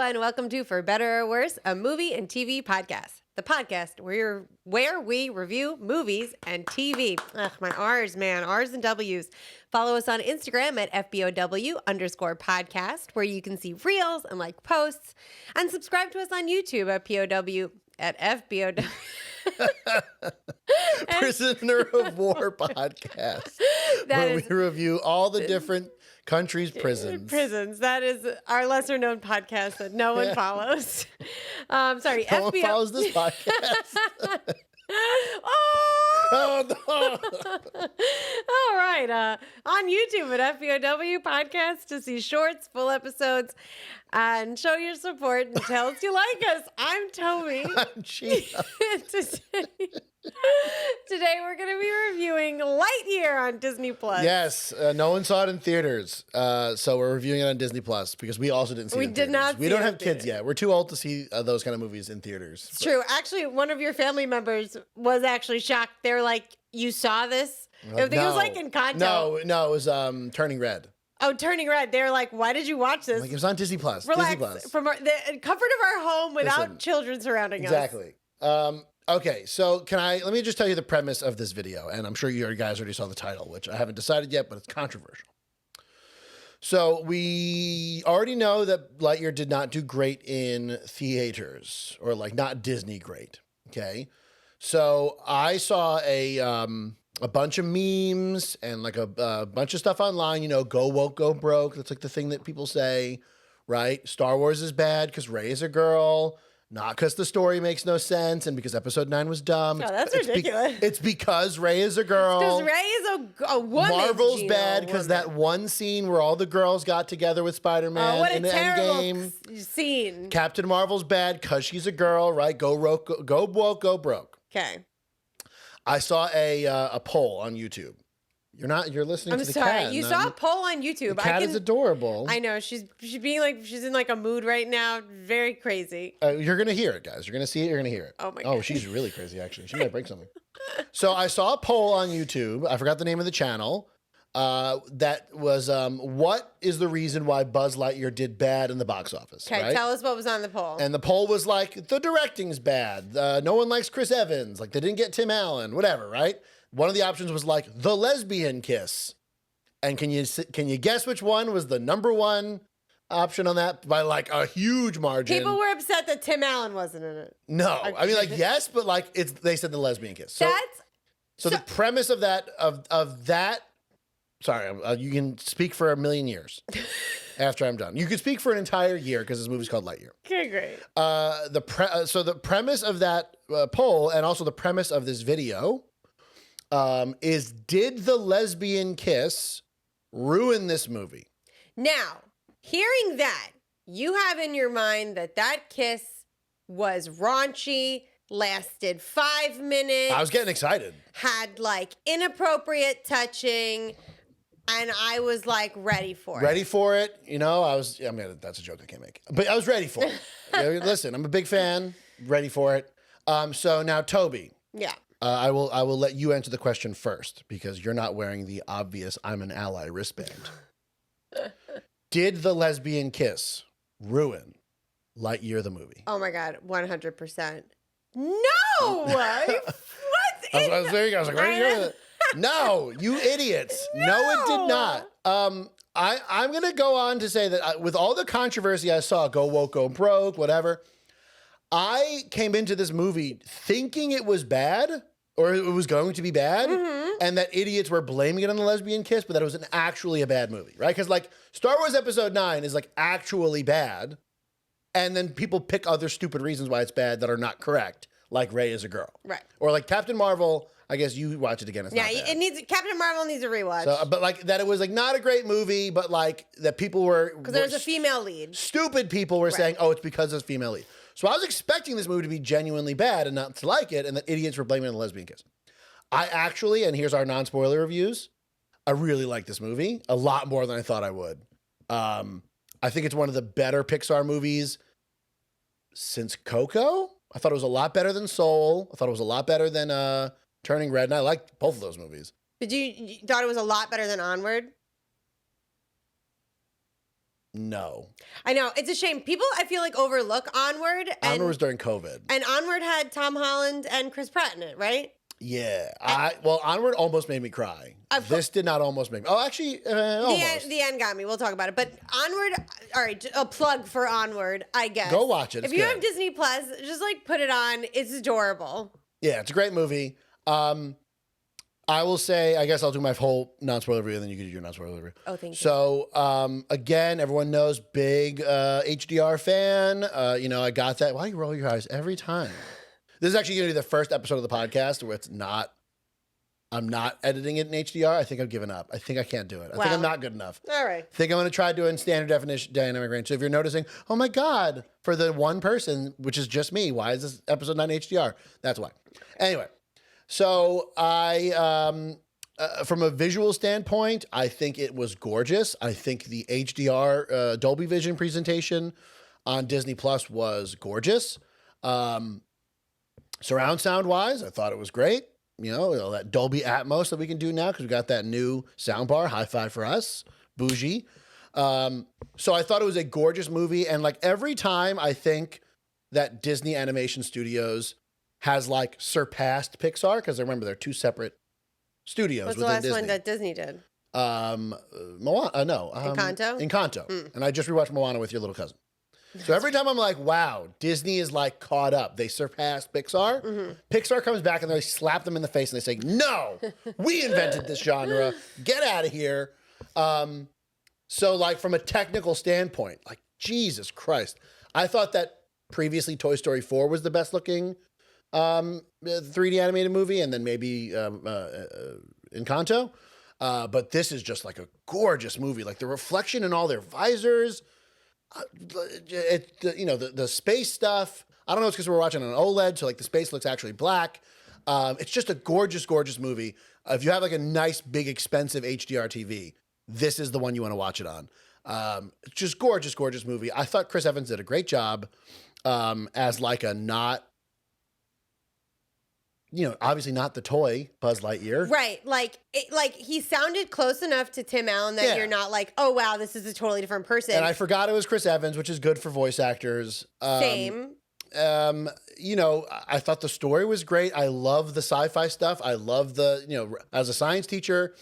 and welcome to For Better or Worse, a movie and TV podcast. The podcast where we review movies and TV. Ugh, my R's, man. R's and W's. Follow us on Instagram at FBOW_podcast, where you can see reels and like posts. And subscribe to us on YouTube at FBOW. Prisoner of War podcast, where we review all the different countries' prisons. That is our lesser known podcast that no one follows. Sorry, no one follows this podcast. Oh no! All right, on YouTube at FBOW podcast to see shorts, full episodes, and show your support and tell us you like us. I'm Toby. I'm Gina. Today we're going to be reviewing Lightyear on Disney Plus. Yes, no one saw it in theaters, so we're reviewing it on Disney Plus because we also didn't see it in theaters. Not. We don't have kids yet. We're too old to see those kind of movies in theaters. It's true. Actually, one of your family members was actually shocked. They were like, "You saw this?" I think it was like in Encanto. No, it was Turning Red. Oh, Turning Red. They're like, "Why did you watch this?" Like, it was on Disney Plus. Relax, Disney Plus. from the comfort of our home without children surrounding us. Exactly. Okay, so let me just tell you the premise of this video, and I'm sure you guys already saw the title, which I haven't decided yet, but it's controversial. So we already know that Lightyear did not do great in theaters, or like not Disney great, okay? So I saw a bunch of memes and like a bunch of stuff online, you know, go woke, go broke. That's like the thing that people say, right? Star Wars is bad because Rey is a girl. Not because the story makes no sense and because episode 9 was dumb. Oh, that's ridiculous. It's because Rey is a girl. Because Rey is a woman. Marvel's bad because that one scene where all the girls got together with Spider-Man in the Endgame. Scene. Captain Marvel's bad because she's a girl, right? Go woke, go broke. Okay. I saw a poll on YouTube. You're listening to the cat. I'm sorry. You saw a poll on YouTube. The cat is adorable. I know. She's being like, she's in like a mood right now. Very crazy. You're going to hear it, guys. You're going to see it. You're going to hear it. Oh, my God. Oh, she's really crazy, actually. She might break something. So I saw a poll on YouTube. I forgot the name of the channel. That was, what is the reason why Buzz Lightyear did bad in the box office? Okay, right? tell us what was on the poll. And the poll was like, the directing's bad. No one likes Chris Evans. Like, they didn't get Tim Allen. Whatever, right? One of the options was like, the lesbian kiss. And can you guess which one was the number one option on that by like a huge margin? People were upset that Tim Allen wasn't in it. No, I mean like yes, but like they said the lesbian kiss. So the premise of that. Sorry, you can speak for a million years after I'm done. You could speak for an entire year because this movie's called Lightyear. Okay, great. So the premise of that poll and also the premise of this video is: did the lesbian kiss ruin this movie? Now, hearing that, you have in your mind that kiss was raunchy, lasted 5 minutes. I was getting excited. Had like inappropriate touching, and I was like ready for it. Ready for it. You know, I mean, that's a joke I can't make. But I was ready for it. Listen, I'm a big fan. Ready for it. So now, Toby. Yeah. I will let you answer the question first because you're not wearing the obvious I'm an ally wristband. Did the lesbian kiss ruin Lightyear the movie? Oh my God, 100%. No! What? I was like, where are you going? No, you idiots. No, it did not. I'm going to go on to say that with all the controversy I saw, go woke, go broke, whatever, I came into this movie thinking it was bad or it was going to be bad and that idiots were blaming it on the lesbian kiss, but that it was actually a bad movie, right? Because like Star Wars Episode 9 is like actually bad and then people pick other stupid reasons why it's bad that are not correct, like Rey is a girl. Right. Or like Captain Marvel, I guess you watch it again. It's not bad. Captain Marvel needs a rewatch. So, but like that it was like not a great movie, but like that people were... Because there's a female lead. Stupid people were saying, oh, it's because there's a female lead. So I was expecting this movie to be genuinely bad and not to like it, and that idiots were blaming it on the lesbian kiss. I actually, and here's our non-spoiler reviews, I really like this movie a lot more than I thought I would. I think it's one of the better Pixar movies since Coco. I thought it was a lot better than Soul. I thought it was a lot better than Turning Red, and I liked both of those movies. Did you thought it was a lot better than Onward? No. I know. It's a shame. People, I feel like, overlook Onward. Onward was during COVID. And Onward had Tom Holland and Chris Pratt in it, right? Yeah. Well, Onward almost made me cry. This did not almost make me. Oh, actually, almost. The end got me. We'll talk about it. But Onward, all right, a plug for Onward, I guess. Go watch it. If you have Disney Plus, just like put it on. It's adorable. Yeah, it's a great movie. I will say, I guess I'll do my whole non-spoiler review, and then you can do your non-spoiler review. Oh, thank you. So, again, everyone knows, big HDR fan. I got that. Why do you roll your eyes every time? This is actually going to be the first episode of the podcast where I'm not editing it in HDR. I think I've given up. I think I can't do it. I think I'm not good enough. All right. I think I'm going to try doing standard definition dynamic range. So if you're noticing, oh my God, for the one person, which is just me, why is this episode not in HDR? That's why. Anyway, so from a visual standpoint, I think it was gorgeous. I think the HDR Dolby Vision presentation on Disney Plus was gorgeous. Surround sound wise, I thought it was great. That Dolby Atmos that we can do now because we got that new sound bar. High five for us. Bougie. So I thought it was a gorgeous movie. And like every time I think that Disney Animation Studios has like surpassed Pixar, because remember they're two separate studios. What's the last one that Disney did? Moana. No. Encanto? Encanto. And I just rewatched Moana with your little cousin. So every time I'm like, wow, Disney is like caught up. They surpassed Pixar. Mm-hmm. Pixar comes back and they slap them in the face and they say, no, we invented this genre. Get out of here. So like from a technical standpoint, like Jesus Christ, I thought that previously Toy Story 4 was the best looking 3D animated movie, and then maybe Encanto. But this is just like a gorgeous movie. Like the reflection in all their visors. The space stuff. I don't know. It's because we're watching on an OLED, so like the space looks actually black. It's just a gorgeous, gorgeous movie. If you have like a nice, big, expensive HDR TV, this is the one you want to watch it on. It's just gorgeous, gorgeous movie. I thought Chris Evans did a great job as like a not. Obviously not the toy Buzz Lightyear. Right. Like he sounded close enough to Tim Allen that you're not like, oh, wow, this is a totally different person. And I forgot it was Chris Evans, which is good for voice actors. Same. I thought the story was great. I love the sci-fi stuff. I love as a science teacher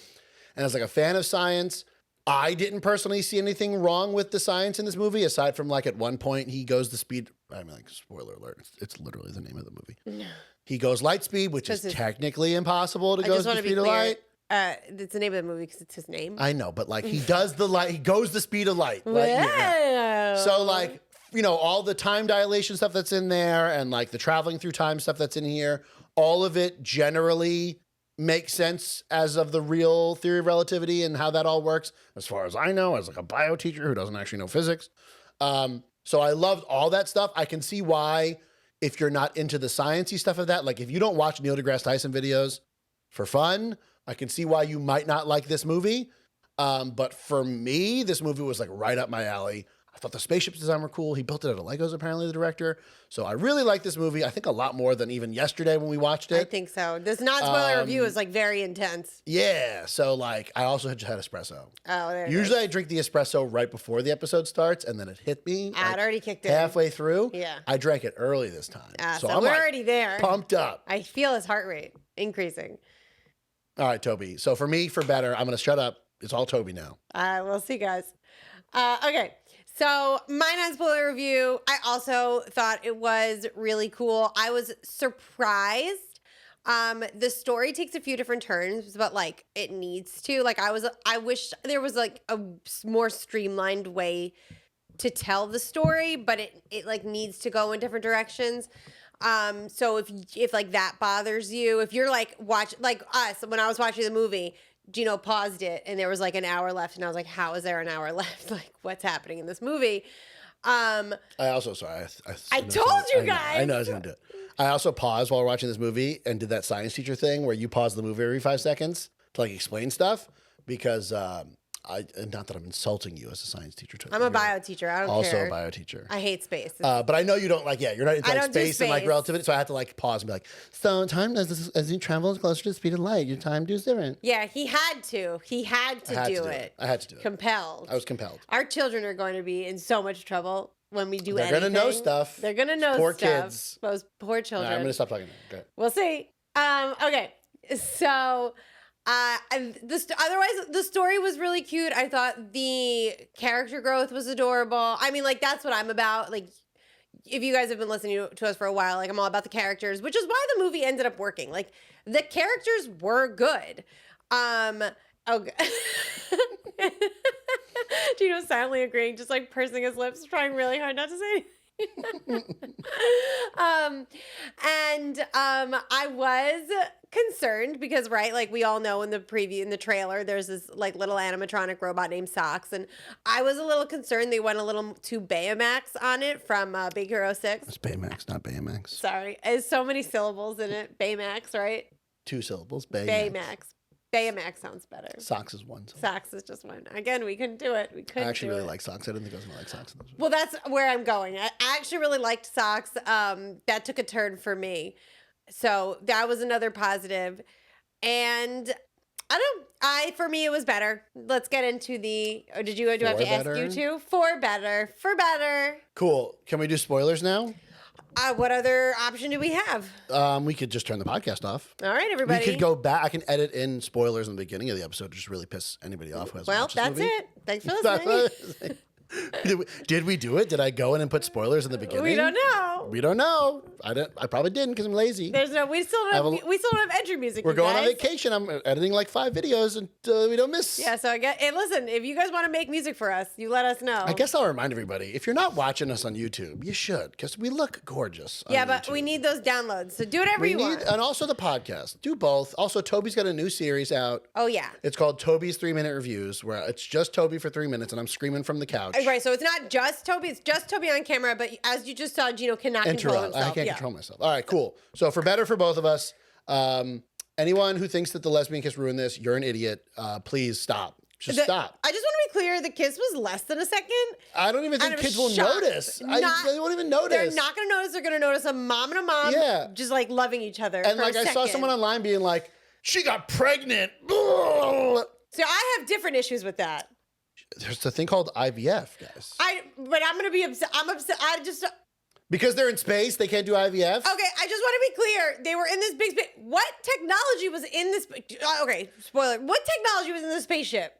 and as like a fan of science, I didn't personally see anything wrong with the science in this movie, aside from like at one point he goes the speed. I mean, like, spoiler alert. It's literally the name of the movie. No. He goes light speed, which is technically impossible to go the speed of light. It's the name of the movie because it's his name. I know, but like he does the light, he goes the speed of light. Wow. So like, all the time dilation stuff that's in there and like the traveling through time stuff that's in here, all of it generally makes sense as of the real theory of relativity and how that all works. As far as I know, as like a bio teacher who doesn't actually know physics. So I loved all that stuff. I can see why, if you're not into the sciencey stuff of that, like if you don't watch Neil deGrasse Tyson videos for fun, I can see why you might not like this movie. But for me, this movie was like right up my alley. I thought the spaceship design were cool. He built it out of Legos, apparently, the director. So I really like this movie. I think a lot more than even yesterday when we watched it. I think so. This non-spoiler review is like very intense. Yeah. So like I also had espresso. Oh, there Usually I drink the espresso right before the episode starts, and then it hit me. It already kicked in. Halfway through. Yeah. I drank it early this time. So we're like, already there. Pumped up. I feel his heart rate increasing. All right, Toby. So for me, for better, I'm going to shut up. It's all Toby now. We'll see, guys. Okay. So my non-spoiler review, I also thought it was really cool. I was surprised. The story takes a few different turns, but like it needs to. Like I wish there was like a more streamlined way to tell the story, but it like needs to go in different directions. So if like that bothers you, if you're like like us, when I was watching the movie, Gino paused it and there was like an hour left and I was like, how is there an hour left? Like what's happening in this movie? I also, sorry. I told you guys. I know I was going to do it. I also paused while watching this movie and did that science teacher thing where you pause the movie every 5 seconds to like explain stuff because not that I'm insulting you as a science teacher. I'm a bio teacher. I don't also care. a bio teacher. I hate space. But I know you don't like. Yeah, you're not into I like don't do space and like space. relativity. So I had to like pause and be like, so time as you travel closer to the speed of light, your time is different. Yeah, he had to. He had to do it. I had to do it. Compelled. I was compelled. Our children are going to be in so much trouble when we do They're anything. going to know stuff. They're going to know Poor stuff. kids. Those poor All children. right, I'm going to stop talking now. Okay. We'll see. Okay, so otherwise the story was really cute. I thought the character growth was adorable. I mean, like that's what I'm about. Like, if you guys have been listening to us for a while, like I'm all about the characters, which is why the movie ended up working. Like the characters were good. Oh, Gino's silently agreeing, just like pursing his lips, trying really hard not to say anything. I was concerned because, right, like we all know in the trailer, there's this like little animatronic robot named Socks, and I was a little concerned they went a little too Baymax on it from Big Hero 6. It's Baymax, not Baymax. Sorry, there's so many syllables in it. Baymax, right? 2 syllables. Baymax. Baymax. Baymax sounds better. Socks is 1 syllable. Socks is just one. Again, we couldn't do it. We couldn't. I actually really it. like Socks. I didn't think I was going to like Socks. Well, that's where I'm going. I actually really liked Socks. That took a turn for me. So that was another positive. And for me, it was better. Let's get into the, or do I have to ask you to? For better. Cool. Can we do spoilers now? What other option do we have? We could just turn the podcast off. All right, everybody. We could go back. I can edit in spoilers in the beginning of the episode to just really piss anybody off who hasn't watched this movie. It. Thanks for listening. Did we do it? Did I go in and put spoilers in the beginning? We don't know. We don't know. I probably didn't because I'm lazy. We still don't have entry music. We're going on vacation. I'm editing like 5 videos and we don't miss. Yeah, so listen, if you guys want to make music for us, you let us know. I guess I'll remind everybody, if you're not watching us on YouTube, you should, because we look gorgeous on Yeah, but YouTube. we need those downloads. So do whatever you want. And also the podcast. Do both. Also, Toby's got a new series out. Oh, yeah. It's called Toby's 3-Minute Reviews, where it's just Toby for 3 minutes and I'm screaming from the couch. Right, so it's not just Toby, it's just Toby on camera, but as you just saw, Gino cannot control himself. I can't control myself. All right, cool. So for better for both of us, anyone who thinks that the lesbian kiss ruined this, you're an idiot. Please stop. Stop. I just want to be clear, the kiss was less than a second. I don't even think kids will notice. They won't even notice. They're not going to notice. They're going to notice a mom and a mom just like loving each other. And like I saw someone online being like, she got pregnant. So I have different issues with that. There's a thing called IVF, guys. But I'm going to be upset. I'm upset. Because they're in space, they can't do IVF? Okay, I just want to be clear. They were in this big space. What technology was in this? Okay, spoiler. What technology was in the spaceship?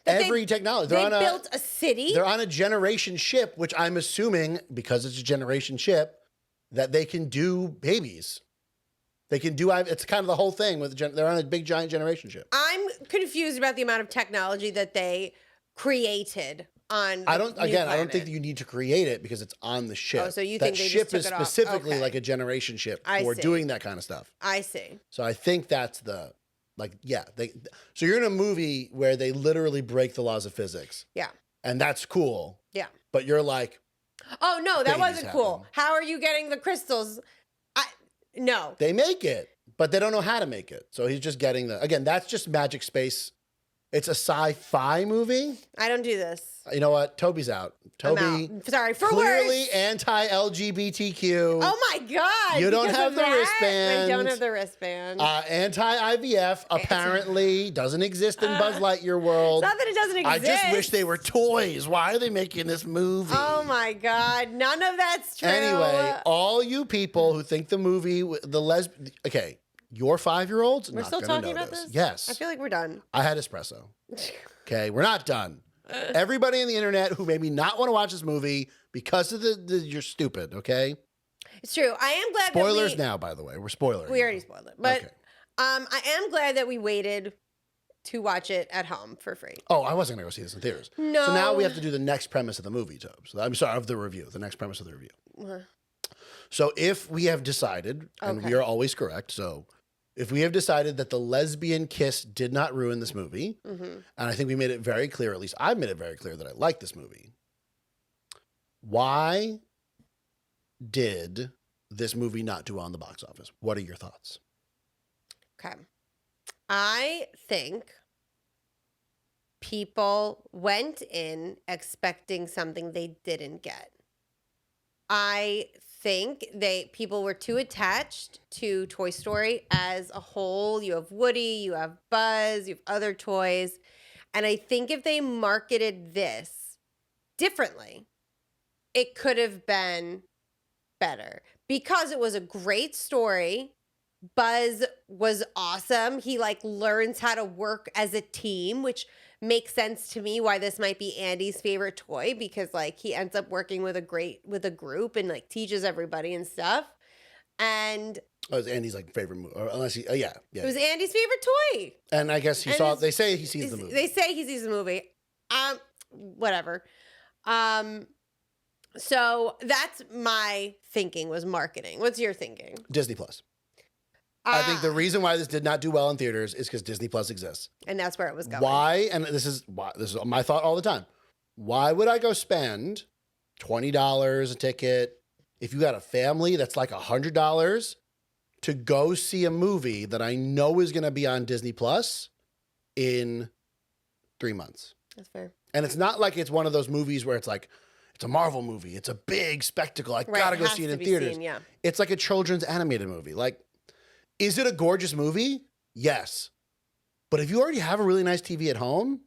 Every technology. They built a city? They're on a generation ship, which I'm assuming, because it's a generation ship, that they can do babies. They can do, it's kind of the whole thing. They're on a big, giant generation ship. I'm confused about the amount of technology that they created on I don't think that you need to create it because it's on the ship. Oh, so you that think they ship just took is it off? specifically Okay. like a generation ship I for see. doing that kind of stuff. I see. So I think that's so you're in a movie where they literally break the laws of physics. Yeah. And that's cool. Yeah. But you're like, oh no, that babies wasn't cool. happen. How are you getting the crystals? No. they make it, but they don't know how to make it. So he's just getting again, that's just magic space. It's a sci-fi movie. I don't do this. You know what? Toby's out. Toby, I'm out. Sorry, for clearly worse. anti-LGBTQ. Oh my God. You don't because have of the that? wristband. I don't have the wristband. Anti-IVF apparently doesn't exist in Buzz Lightyear world. It's not that it doesn't exist. I just wish they were toys. Why are they making this movie? Oh my God. None of that's true. Anyway, all you people who think the movie, okay, your 5-year-olds, We're not still gonna talking about notice. this? Yes. I feel like we're done. I had espresso. Okay, we're not done. Everybody on the internet who maybe not want to watch this movie because of you're stupid, okay? It's true. I am glad Spoilers now, by the way. We're spoilers. We already spoiled it. But Okay. I am glad that we waited to watch it at home for free. Oh, I wasn't going to go see this in theaters. No. So now we have to do the next premise of the movie, Tobes. I'm sorry, of the review. The next premise of the review. So if we have decided, and we are always correct, so if we have decided that the lesbian kiss did not ruin this movie, and I think we made it very clear, at least I made it very clear that I like this movie, why did this movie not do well in the box office? What are your thoughts? Okay. I think people went in expecting something they didn't get. I think people were too attached to Toy Story as a whole. You have Woody, you have Buzz, you have other toys. And I think if they marketed this differently, it could have been better because it was a great story. Buzz was awesome. He like learns how to work as a team, which makes sense to me why this might be Andy's favorite toy, because like he ends up working with a group and like teaches everybody and stuff. And oh, it's Andy's like favorite movie, or unless he, yeah. It was Andy's favorite toy. And I guess they say he sees the movie. They say he sees the movie. Whatever. So that's my thinking, was marketing. What's your thinking? Disney Plus. I think the reason why this did not do well in theaters is because Disney Plus exists. And that's where it was going. Why? And this is my thought all the time. Why would I go spend $20 a ticket if you got a family that's like $100 to go see a movie that I know is going to be on Disney Plus in 3 months? That's fair. And it's not like it's one of those movies where it's like, it's a Marvel movie. It's a big spectacle. I gotta go see it in theaters. Seen, yeah. It's like a children's animated movie. Like, is it a gorgeous movie? Yes. But if you already have a really nice TV at home,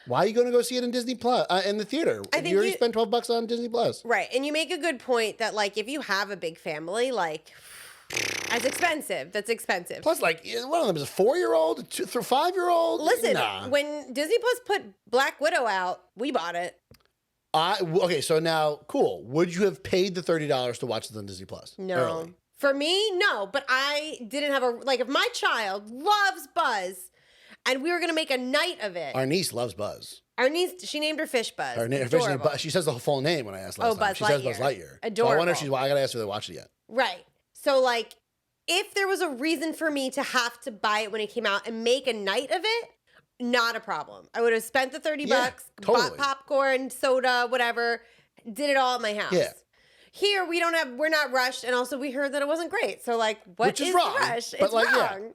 why are you going to go see it in Disney Plus in the theater? You already spent $12 on Disney Plus. Right. And you make a good point that like if you have a big family, like that's expensive. That's expensive. Plus, like one of them is a 4-year-old, a 5-year-old. Listen, nah. When Disney Plus put Black Widow out, we bought it. Okay, so now, cool. Would you have paid the $30 to watch it on Disney Plus? No. Early? For me, no. But I didn't have if my child loves Buzz and we were going to make a night of it. Our niece loves Buzz. Our niece, she named her Fish Buzz. Her fish name, she says the full name when I asked last time. Buzz She Lightyear. says Buzz Lightyear. Adorable. So I wonder if I got to ask her if they watched it yet. Right. So like, if there was a reason for me to have to buy it when it came out and make a night of it, not a problem. I would have spent the $30, totally. bought popcorn, soda, whatever, did it all at my house. Yeah. Here we're not rushed, and also we heard that it wasn't great. So like, Which is wrong, the rush? but It's like, wrong. yeah.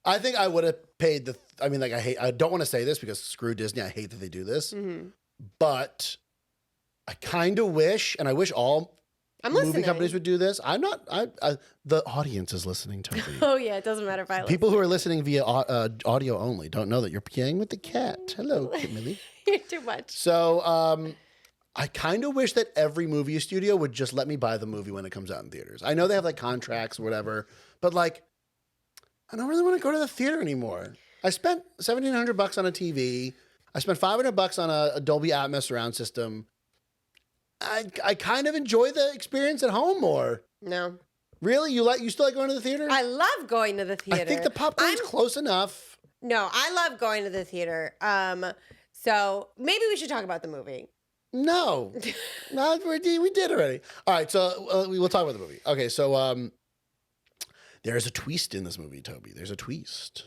I think I would have paid I don't want to say this because screw Disney. I hate that they do this. Mm-hmm. But I kind of wish, and I wish all movie companies would do this. The audience is listening, Toby. Oh yeah, it doesn't matter if I listen. People who are listening via audio only don't know that you're playing with the cat. Hello, Kimberly. You're too much. So I kind of wish that every movie studio would just let me buy the movie when it comes out in theaters. I know they have like contracts or whatever, but like, I don't really want to go to the theater anymore. I spent $1,700 on a TV. I spent $500 on a Dolby Atmos surround system. I kind of enjoy the experience at home more. No. Really? You still like going to the theater? I love going to the theater. I think the popcorn's close enough. No, I love going to the theater. So maybe we should talk about the movie. No, we did already. All right, so we'll talk about the movie. Okay, so there's a twist in this movie, Toby. There's a twist.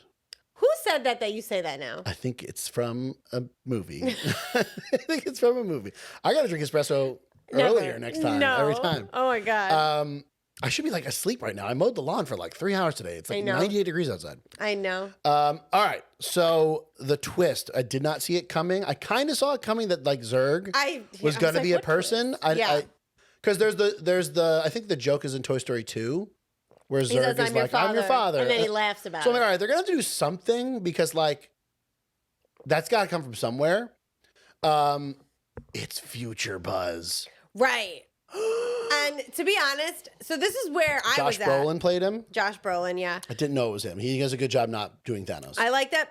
Who said that you say that now? I think it's from a movie. I think it's from a movie. I got to drink espresso earlier next time. No. Every time. Oh my God. I should be like asleep right now. I mowed the lawn for like 3 hours today. It's like 98 degrees outside. I know. All right. So the twist, I did not see it coming. I kind of saw it coming that like Zurg was going to be a person. Because there's the I think the joke is in Toy Story 2 where Zurg is like, I'm your father. And then he laughs about it. So I'm like, all right, they're going to have to do something because like that's got to come from somewhere. It's future Buzz. Right. And to be honest, so this is where I was at. Josh Brolin played him? Josh Brolin, yeah. I didn't know it was him. He does a good job not doing Thanos. I like that.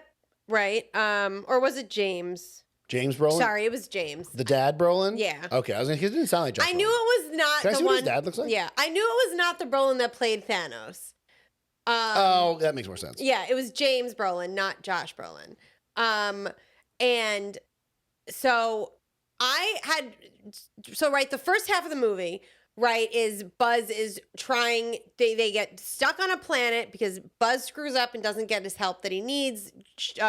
Right. Or was it James? James Brolin? Sorry, it was James. The dad Brolin? Yeah. Okay, he didn't sound like Josh I Brolin. knew it was not Can I the see one. what his dad looks like? Yeah, I knew it was not the Brolin that played Thanos. Oh, that makes more sense. Yeah, it was James Brolin, not Josh Brolin. And so the first half of the movie, right, is Buzz is trying, they get stuck on a planet because Buzz screws up and doesn't get his help that he needs,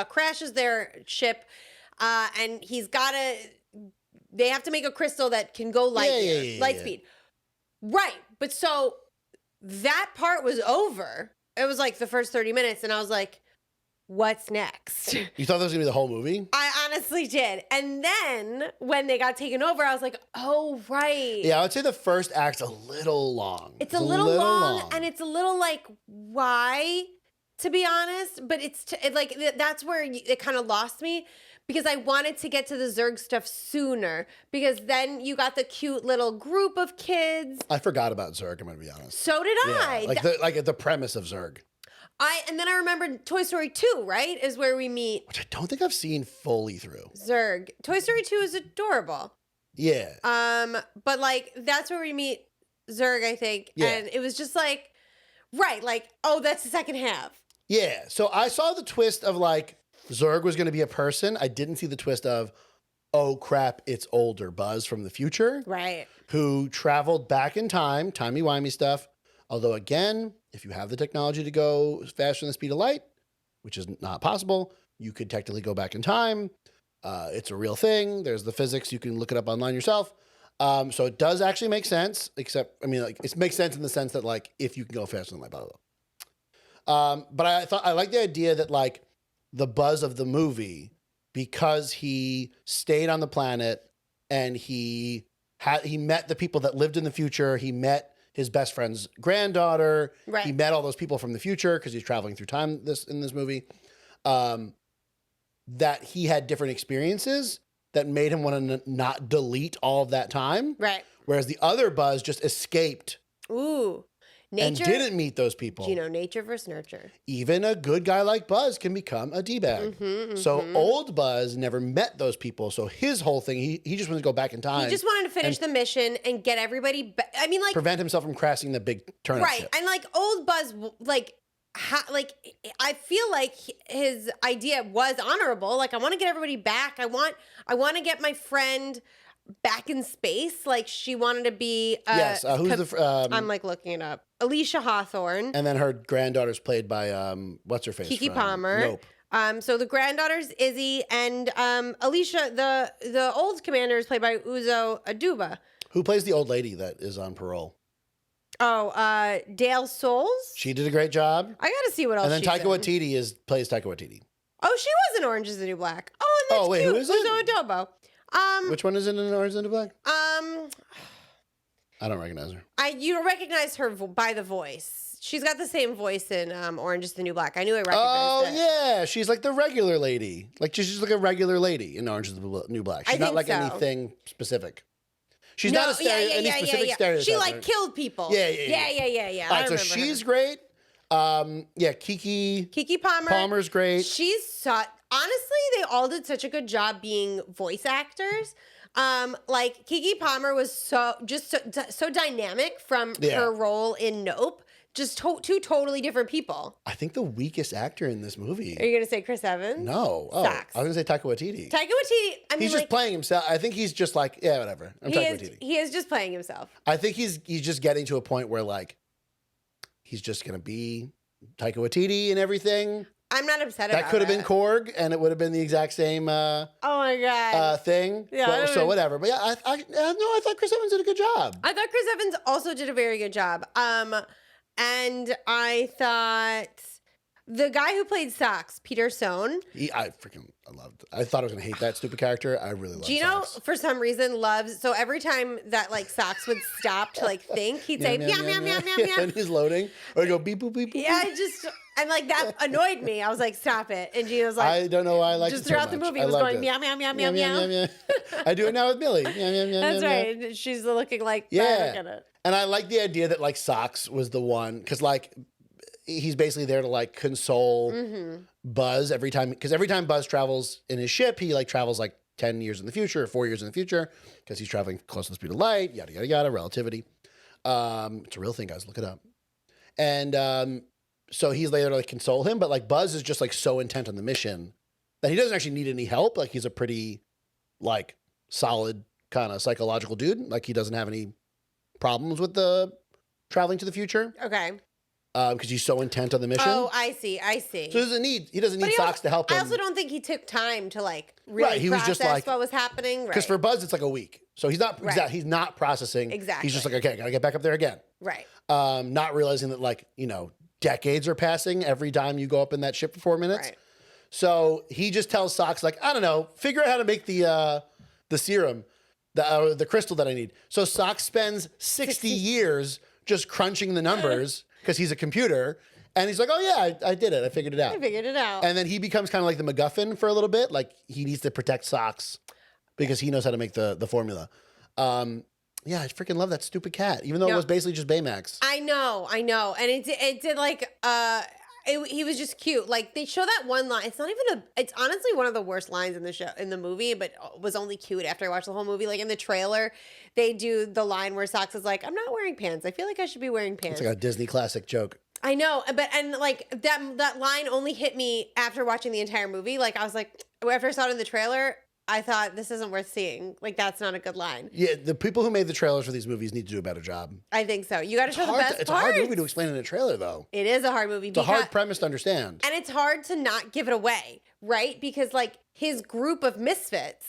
crashes their ship, and they have to make a crystal that can go light speed. Right, but so that part was over. It was like the first 30 minutes, and I was like, what's next? You thought that was gonna be the whole movie? I honestly did. And then when they got taken over, I was like, oh, right. Yeah, I would say the first act's a little long. It's a little long, and it's a little like, why, to be honest? But that's where it kind of lost me, because I wanted to get to the Zurg stuff sooner, because then you got the cute little group of kids. I forgot about Zurg, I'm gonna be honest. So did I. Like the premise of Zurg. And then I remembered Toy Story 2, right? Is where we meet. Which I don't think I've seen fully through. Zurg. Toy Story 2 is adorable. Yeah. But like that's where we meet Zurg, I think. Yeah. And it was just like, right, like, oh, that's the second half. Yeah. So I saw the twist of like Zurg was gonna be a person. I didn't see the twist of, oh crap, it's older Buzz from the future. Right. Who traveled back in time, timey-wimey stuff. Although again, if you have the technology to go faster than the speed of light, which is not possible, you could technically go back in time. It's a real thing. There's the physics. You can look it up online yourself. So it does actually make sense, except, I mean, like, it makes sense in the sense that, like, if you can go faster than light, blah, blah, blah. But I like the idea that, like, the Buzz of the movie, because he stayed on the planet and he met the people that lived in the future, he met his best friend's granddaughter. Right. He met all those people from the future because he's traveling through time in this movie. That he had different experiences that made him want to not delete all of that time. Right. Whereas the other Buzz just escaped. Ooh. Nature. And didn't meet those people. Do you know nature versus nurture? Even a good guy like Buzz can become a D-bag. So old Buzz never met those people. So his whole thing, he just wanted to go back in time. He just wanted to finish the mission and get everybody. I mean, like, prevent himself from crashing the big turnip right? ship. And like old Buzz, like I feel like his idea was honorable. Like, I want to get everybody back. I want to get my friend back in space. Like, she wanted to be. Yes. Who's the? I'm like looking it up. Alicia Hawthorne. And then her granddaughter's played by what's her face? Kiki from Palmer. Nope. So the granddaughter's Izzy, and Alicia, the old commander, is played by Uzo Aduba. Who plays the old lady that is on parole? Oh, Dale Souls. She did a great job. I got to see what else. And then she's Taika in. Waititi plays Taika Waititi. Oh, she was in Orange Is the New Black. Oh, and that's wait, cute. who is it? Uzo Aduba. Which one is in Orange is the New Black? I don't recognize her. You don't recognize her by the voice. She's got the same voice in Orange Is the New Black. I knew I recognized Oh, it. yeah. She's like the regular lady. Like, she's just like a regular lady in Orange is the New Black. She's not like anything specific. She's not any specific stereotype. She like killed people. Yeah. All right, so she's great. Kiki Palmer. Palmer's great. Honestly, they all did such a good job being voice actors. Like Kiki Palmer was so dynamic from her role in Nope. Just two totally different people. I think the weakest actor in this movie. Are you gonna say Chris Evans? No. Oh, Socks. I was gonna say Taika Waititi. Taika Waititi. I mean, he's just playing himself. I think he's just like, yeah, whatever. I'm Taika Waititi. He is just playing himself. I think he's just getting to a point where like he's just gonna be Taika Waititi and everything. I'm not upset about that. Could have been Korg, and it would have been the exact same. Oh my god. Thing. Yeah. So whatever. But yeah, I thought Chris Evans did a good job. I thought Chris Evans also did a very good job. And I thought the guy who played Socks, Peter Sohn. I loved. I thought I was gonna hate that stupid character. I really loved. Gino, Socks. for some reason, loves. So every time that like Socks would stop to like think, he'd say meow meow meow meow meow. And he's loading, or he'd go beep boop beep boop. Yeah, and like that annoyed me. I was like, stop it. And Gino's like, I don't know why I like it so much. Just throughout the movie, he was going meow meow meow meow meow. I do it now with Millie. Meow meow meow. That's meow, right. meow. She's looking like yeah. Look at it. And I like the idea that like Socks was the one because like he's basically there to like console Buzz every time, because every time Buzz travels in his ship, he like travels like 10 years in the future or 4 years in the future because he's traveling close to the speed of light, yada yada yada, relativity. It's a real thing, guys. Look it up. And so he's there to like console him, but like Buzz is just like so intent on the mission that he doesn't actually need any help. Like he's a pretty like solid kind of psychological dude. Like he doesn't have any problems with the traveling to the future. Okay. Because he's so intent on the mission. Oh, I see. So he doesn't need Socks to help him. I also don't think he took time to like really process what was happening. Right. Because for Buzz, it's like a week. So he's not he's not processing. Exactly. He's just like, okay, gotta get back up there again. Right. Not realizing that like, decades are passing every time you go up in that ship for 4 minutes. Right. So he just tells Socks, like, I don't know, figure out how to make the serum, the crystal that I need. So Socks spends 60 years just crunching the numbers because he's a computer. And he's like, oh, yeah, I did it. I figured it out. And then he becomes kind of like the MacGuffin for a little bit. Like, he needs to protect Socks because he knows how to make the formula. Yeah, I freaking love that stupid cat, even though it was basically just Baymax. I know. And it did like, he was just cute. Like, they show that one line. It's honestly one of the worst lines in the movie, but was only cute after I watched the whole movie. Like, in the trailer, they do the line where Socks is like, I'm not wearing pants. I feel like I should be wearing pants. It's like a Disney classic joke. I know, and like that line only hit me after watching the entire movie. Like, I was like, after I saw it in the trailer, I thought, this isn't worth seeing. Like, that's not a good line. Yeah, the people who made the trailers for these movies need to do a better job. I think so. You got to show the best parts. It's a hard movie to explain in a trailer, though. It is a hard movie. It's a hard premise to understand. And it's hard to not give it away, right? Because, like, his group of misfits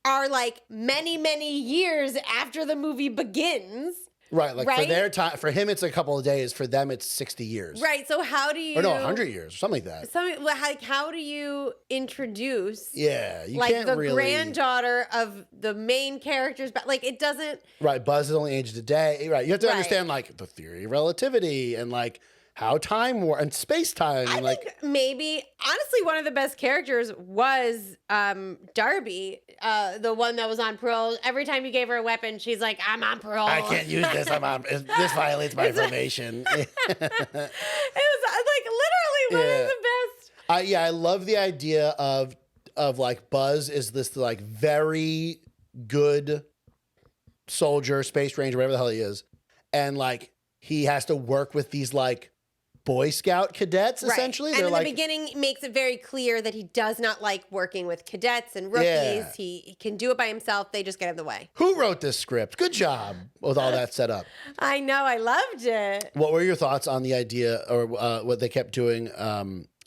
are, like, many, many years after the movie begins. Right, like for their time, for him it's a couple of days. For them it's 60 years. Right. So how do you? Or no, 100 years, or something like that. How do you introduce? Yeah, you like can't the really. granddaughter of the main characters, but like it doesn't. Right, Buzz is only aged a day. Right, you have to understand like the theory of relativity and like how time and space time. And I think maybe honestly one of the best characters was Darby, the one that was on parole. Every time you gave her a weapon, she's like, "I'm on parole. I can't use this. This violates my probation." It was like literally one of the best. Yeah, I love the idea of like Buzz is this like very good soldier, space ranger, whatever the hell he is, and like he has to work with these like Boy Scout cadets, essentially. And in the beginning, makes it very clear that he does not like working with cadets and rookies. Yeah. He can do it by himself. They just get in the way. Who wrote this script? Good job with all that set up. I know. I loved it. What were your thoughts on the idea or what they kept doing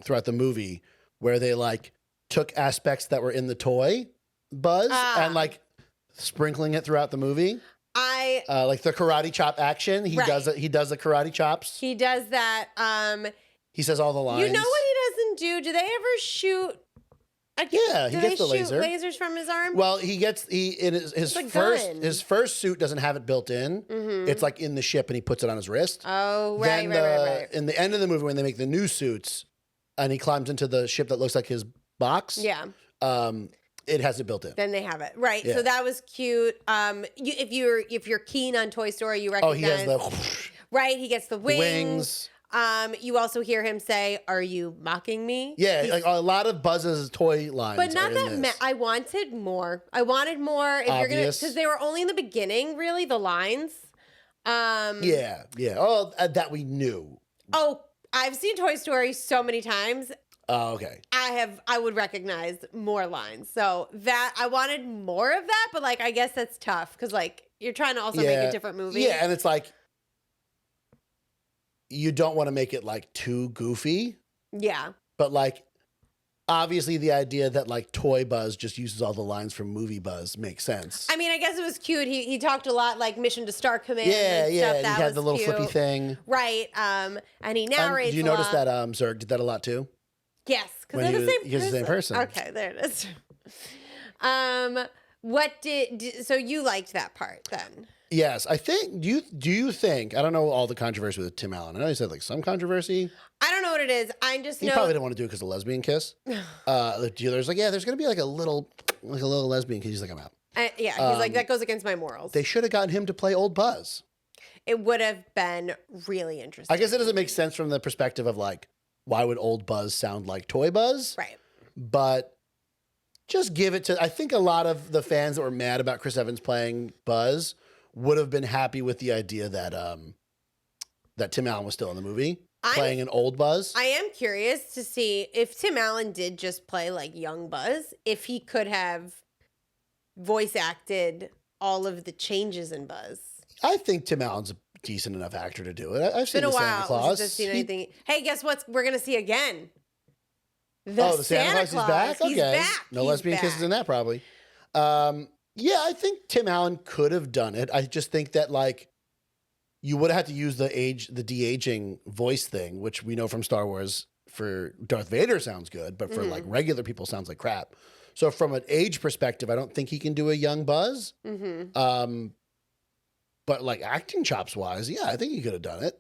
throughout the movie where they like took aspects that were in the toy Buzz and like sprinkling it throughout the movie? Like the karate chop action. He does it. He does the karate chops. He does that. He says all the lines. You know what he doesn't do? Do they ever shoot? Yeah, he gets the laser. Lasers from his arm. Well, his first suit doesn't have it built in. Mm-hmm. It's like in the ship, and he puts it on his wrist. Oh, right. In the end of the movie, when they make the new suits, and he climbs into the ship that looks like his box. Yeah. It has it built in. Then they have it. Right. Yeah. So that was cute. If you're keen on Toy Story, you recognize. Oh, he has the. Right. He gets the wings. The wings. You also hear him say, "Are you mocking me?" Yeah, like a lot of Buzz's toy lines. But not that I wanted more. I wanted more. If you're gonna, because they were only in the beginning, really, the lines. Yeah. Oh, that we knew. Oh, I've seen Toy Story so many times. Oh, okay. I would recognize more lines. So that I wanted more of that, but like I guess that's tough because like you're trying to also make a different movie. Yeah, and it's like you don't want to make it like too goofy. Yeah. But like obviously the idea that like Toy Buzz just uses all the lines from Movie Buzz makes sense. I mean, I guess it was cute. He talked a lot like Mission to Star Command. Yeah, and yeah. Stuff. That he had was the little cute. flippy thing. Right. And he narrates. Did you notice that Zurg did that a lot too? Yes, because they're the same person. He's the same person. Okay, there it is. So you liked that part then? Yes, I think. Do you think? I don't know all the controversy with Tim Allen. I know he said like some controversy. I don't know what it is. I just know he probably didn't want to do it because of the lesbian kiss. The dealer's like, yeah, there's gonna be like a little lesbian kiss. He's like, I'm out. Yeah, he's like, that goes against my morals. They should have gotten him to play Old Buzz. It would have been really interesting. I guess it doesn't make sense from the perspective of like, why would Old Buzz sound like Toy Buzz? Right. But just give it to. I think a lot of the fans that were mad about Chris Evans playing Buzz would have been happy with the idea that that Tim Allen was still in the movie playing an old Buzz. I am curious to see if Tim Allen did just play like young Buzz, if he could have voice acted all of the changes in Buzz. I think Tim Allen's a decent enough actor to do it. I've seen the Santa Claus. Since I've seen anything. Hey, guess what? We're gonna see again. The Santa Claus is back. Okay, he's back. No lesbian kisses in that probably. Yeah, I think Tim Allen could have done it. I just think that like you would have had to use the de-aging voice thing, which we know from Star Wars for Darth Vader sounds good, but for like regular people sounds like crap. So from an age perspective, I don't think he can do a young Buzz. But like acting chops wise, yeah, I think he could have done it.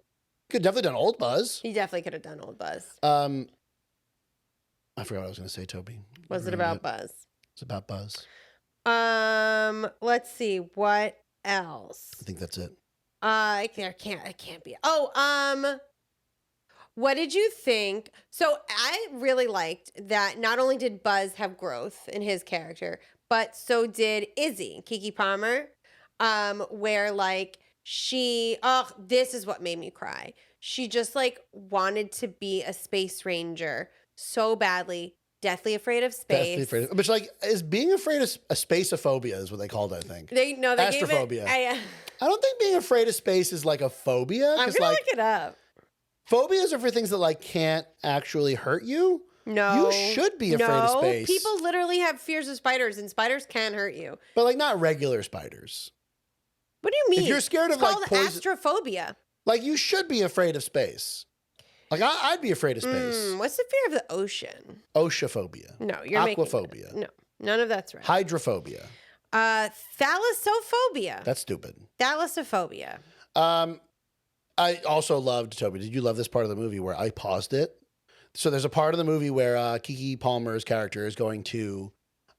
Could have definitely done old Buzz. He definitely could have done old Buzz. I forgot what I was going to say, Toby. Was it about Buzz? It's about Buzz. Let's see what else. I think that's it. It can't be. Oh, what did you think? So I really liked that not only did Buzz have growth in his character, but so did Izzy, Keke Palmer, where like this is what made me cry. She just like wanted to be a space ranger so badly, deathly afraid of space. Deathly afraid of, which like is being afraid of a spaceophobia is what they called it, I think. They Astrophobia. I don't think being afraid of space is like a phobia. I'm gonna look it up. Phobias are for things that like can't actually hurt you. No. You should be afraid of space. People literally have fears of spiders, and spiders can hurt you. But like not regular spiders. What do you mean? If you're scared of it's like called astrophobia. Like you should be afraid of space. Like I'd be afraid of space. What's the fear of the ocean? Oceaphobia. No, you're aquaphobia. No, none of that's right. Hydrophobia. Thalassophobia. That's stupid. Thalassophobia. I also loved, Toby, did you love this part of the movie where I paused it? So there's a part of the movie where Keke Palmer's character is going to,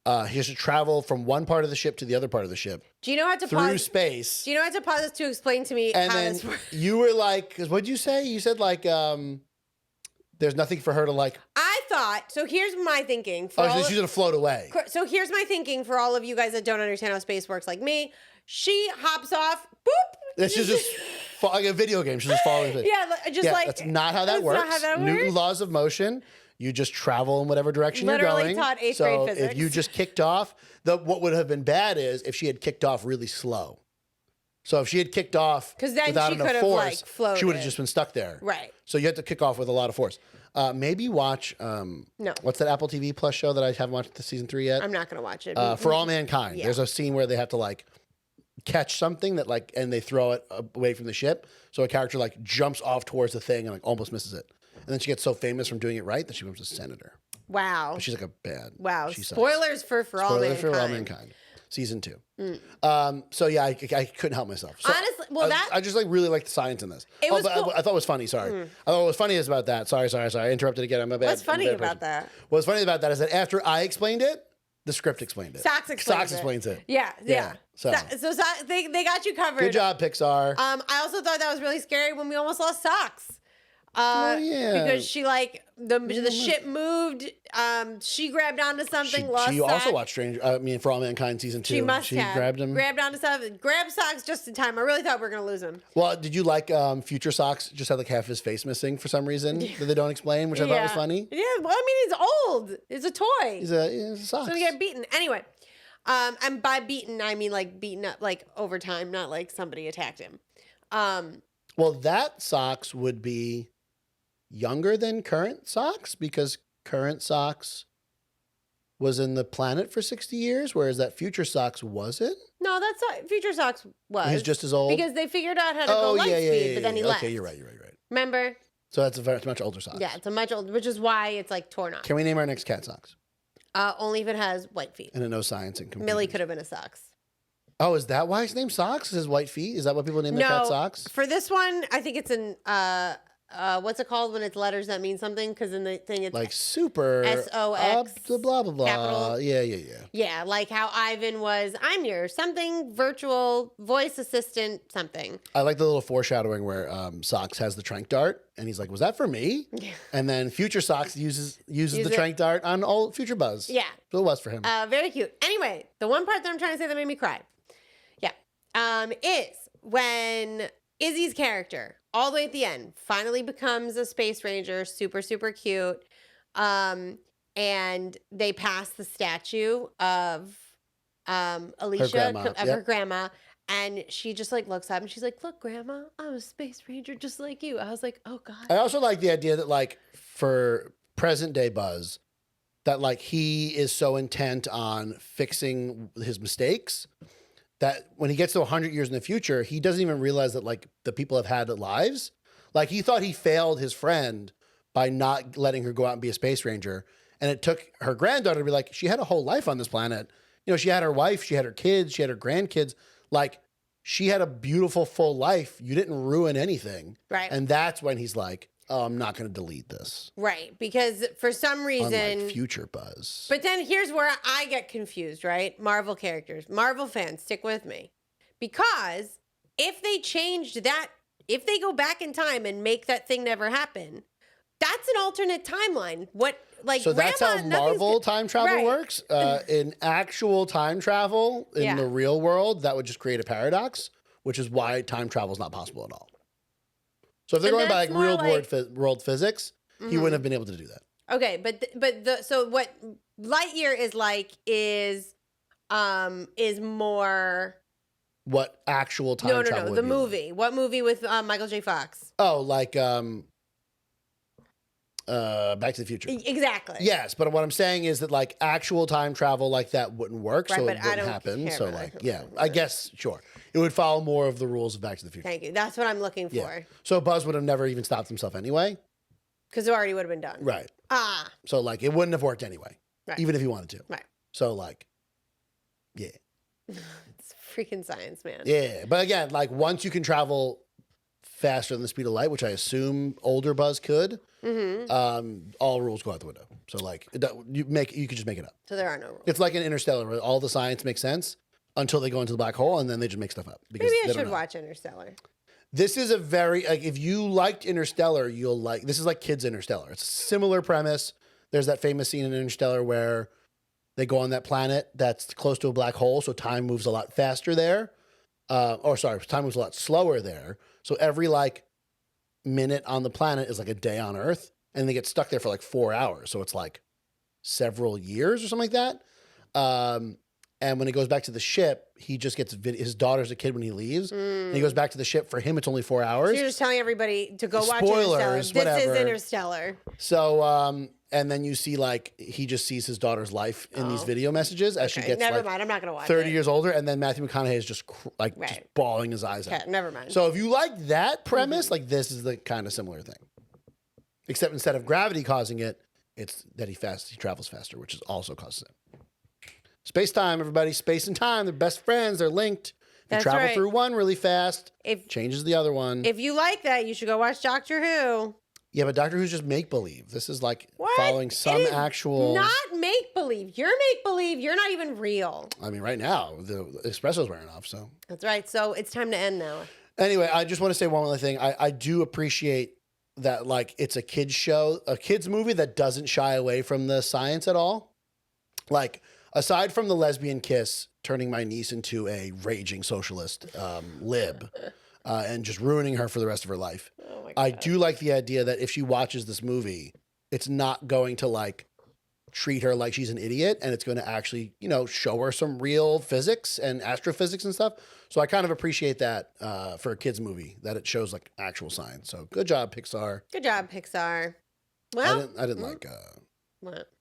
he has to travel from one part of the ship to the other part of the ship. Do you know how to through pause? space. Do you know how to pause this to explain to me and how then this works? You were like, because what'd you say? You said like, there's nothing for her to like. I thought, so here's my thinking. She's going to float away. So here's my thinking for all of you guys that don't understand how space works like me. She hops off, boop. This is just like a video game. She's just falling. That's not how that works. Not how that works. Newton's laws of motion. You just travel in whatever direction Literally you're going. taught 8th so grade physics. if you just kicked off, what would have been bad is if she had kicked off really slow. So if she had kicked off without enough force, floated. she would have just been stuck there. Right. So you had to kick off with a lot of force. Maybe watch, what's that Apple TV Plus show that I haven't watched the season 3 yet? I'm not going to watch it. For All Mankind. Yeah. There's a scene where they have to like catch something that like, and they throw it away from the ship. So a character like jumps off towards the thing and like almost misses it. And then she gets so famous from doing it right that she becomes a senator. Wow. But she's like a bad. Wow. She Spoilers for All Mankind. For All Mankind. Season 2. So yeah, I couldn't help myself. So honestly, well, I just like really like the science in this. It was cool. I thought it was funny. Sorry. I thought what was funny is about that. Sorry. I interrupted again. I'm a bad. What's funny bad about that? What's funny about that is that after I explained it, the script explained it. Socks explains it. Yeah. So they got you covered. Good job, Pixar. I also thought that was really scary when we almost lost Socks. Because she like the ship moved. She grabbed onto something. She also watched For All Mankind season 2. She must have grabbed onto something. Grabbed Socks just in time. I really thought we were gonna lose him. Well, did you like Future Socks? Just had like half his face missing for some reason that they don't explain, which I thought was funny. Yeah, well, I mean, he's old. It's a toy. He's a Socks. So he get beaten anyway. And by beaten, I mean like beaten up like over time, not like somebody attacked him. Well, that Socks would be younger than current Socks because current Socks was in the planet for 60 years, whereas that Future Socks wasn't. No, that's not Future Socks was. He's just as old because they figured out how to go light speed, but then he left. Okay, you're right. Remember? So that's a much older Socks. Yeah, it's a much older, which is why it's like torn off. Can we name our next cat Socks? Only if it has white feet. And a no science and computers. Millie could have been a Socks. Oh, is that why his name's Socks? Is his white feet? Is that what people name their cat Socks? For this one, I think it's an what's it called when it's letters that mean something? Because in the thing it's like super SOX blah blah blah. Capital. Yeah. Yeah, like how Ivan was. I'm your something virtual voice assistant something. I like the little foreshadowing where Socks has the trank dart, and he's like, "Was that for me?" Yeah. And then Future Socks uses the trank dart on old Future Buzz. Yeah, so it was for him. Very cute. Anyway, the one part that I'm trying to say that made me cry. Yeah, is when Izzy's character, all the way at the end, finally becomes a space ranger, super, super cute. And they pass the statue of Alicia, her grandma. And she just like looks up and she's like, "Look, Grandma, I'm a space ranger just like you." I was like, "Oh God." I also like the idea that like for present day Buzz, that like he is so intent on fixing his mistakes that when he gets to 100 years in the future, he doesn't even realize that like the people have had lives. Like he thought he failed his friend by not letting her go out and be a space ranger. And it took her granddaughter to be like, she had a whole life on this planet. You know, she had her wife, she had her kids, she had her grandkids. Like, she had a beautiful, full life. You didn't ruin anything. Right. And that's when he's like, oh, I'm not going to delete this. Right. Because for some reason. Unlike future Buzz. But then here's where I get confused, right? Marvel characters. Marvel fans, stick with me. Because if they changed that, if they go back in time and make that thing never happen, that's an alternate timeline. What, like, so that's how Marvel time travel works. In actual time travel in the real world, that would just create a paradox, which is why time travel is not possible at all. So if they're going by like real world physics, he wouldn't have been able to do that. Okay, so what Lightyear is like is more. What actual time travel? No, the movie. Like. What movie with Michael J. Fox? Oh, like Back to the Future. Exactly. Yes, but what I'm saying is that like actual time travel like that wouldn't work, right, so but it wouldn't happen. So like, yeah, I guess sure, it would follow more of the rules of Back to the Future. Thank you. That's what I'm looking for. Yeah. So Buzz would have never even stopped himself anyway, because it already would have been done. Right. Ah. So like, it wouldn't have worked anyway, right. Even if he wanted to. Right. So like, yeah. It's freaking science, man. Yeah, but again, like once you can travel faster than the speed of light, which I assume older Buzz could, all rules go out the window. So like you could just make it up. So there are no rules. It's like an Interstellar where all the science makes sense until they go into the black hole and then they just make stuff up. Maybe I should watch Interstellar. This is a very like if you liked Interstellar, you'll like this is like kids Interstellar. It's a similar premise. There's that famous scene in Interstellar where they go on that planet that's close to a black hole, so time moves a lot faster there. Time moves a lot slower there. So every like minute on the planet is like a day on Earth, and they get stuck there for like 4 hours. So it's like several years or something like that. And when he goes back to the ship, he just gets his daughter's a kid when he leaves. And he goes back to the ship. For him, it's only 4 hours. So you're just telling everybody to go watch Spoilers, Interstellar. This whatever. is Interstellar. So, and then you see like he just sees his daughter's life in these video messages as she gets never mind. I'm not gonna watch 30 it. years older, and then Matthew McConaughey is just just bawling his eyes out. Never mind. So if you like that premise, like this is the kind of similar thing, except instead of gravity causing it, it's that he travels faster, which is also causes it. Space time, everybody. Space and time, they're best friends. They're linked. If you travel through one really fast, changes the other one. If you like that, you should go watch Doctor Who. Yeah, but Doctor Who's just make-believe. This is like following some actual... not make-believe. You're make-believe. You're not even real. I mean, right now, the espresso's wearing off, so... That's right. So it's time to end now. Anyway, I just want to say one other thing. I do appreciate that, like, it's a kid's show, a kid's movie that doesn't shy away from the science at all. Like, aside from the lesbian kiss turning my niece into a raging socialist lib... and just ruining her for the rest of her life. Oh my God. I do like the idea that if she watches this movie, it's not going to like treat her like she's an idiot, and it's going to actually, you know, show her some real physics and astrophysics and stuff. So I kind of appreciate that for a kid's movie, that it shows like actual science. So good job, Pixar. Good job, Pixar. Well, I didn't like what?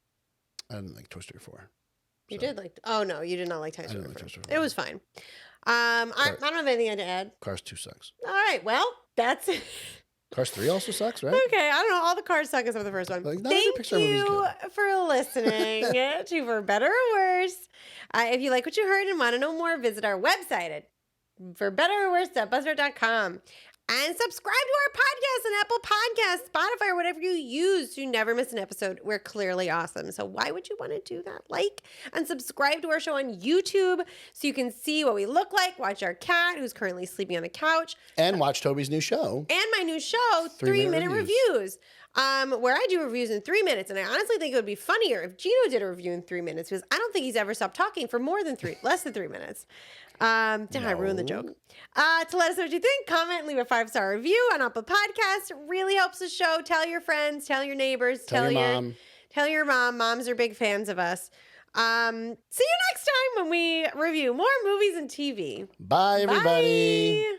I didn't like Toy Story 4. You did like? Oh no, you did not like Toy Story 4. Like Toy Story 4. It was fine. I don't have anything to add. Cars 2 sucks. All right, well, that's it. Cars 3 also sucks, right? Okay, I don't know. All the cars suck except for the first one. Like, Thank you for listening to For Better or Worse. If you like what you heard and want to know more, visit our website at forbetterorworse.buzzsprout.com. And subscribe to our podcast on Apple Podcasts, Spotify, or whatever you use to never miss an episode. We're clearly awesome. So why would you want to do that? Like and subscribe to our show on YouTube so you can see what we look like, watch our cat who's currently sleeping on the couch. And watch Toby's new show. And my new show, 3-Minute Reviews. Where I do reviews in 3 minutes. And I honestly think it would be funnier if Gino did a review in 3 minutes because I don't think he's ever stopped talking for less than 3 minutes. I ruined the joke. To let us know what you think, comment, leave a 5-star review on Apple Podcasts. It really helps the show. Tell your friends, tell your neighbors, tell your mom. Tell your mom. Moms are big fans of us. See you next time when we review more movies and TV. Bye, everybody. Bye.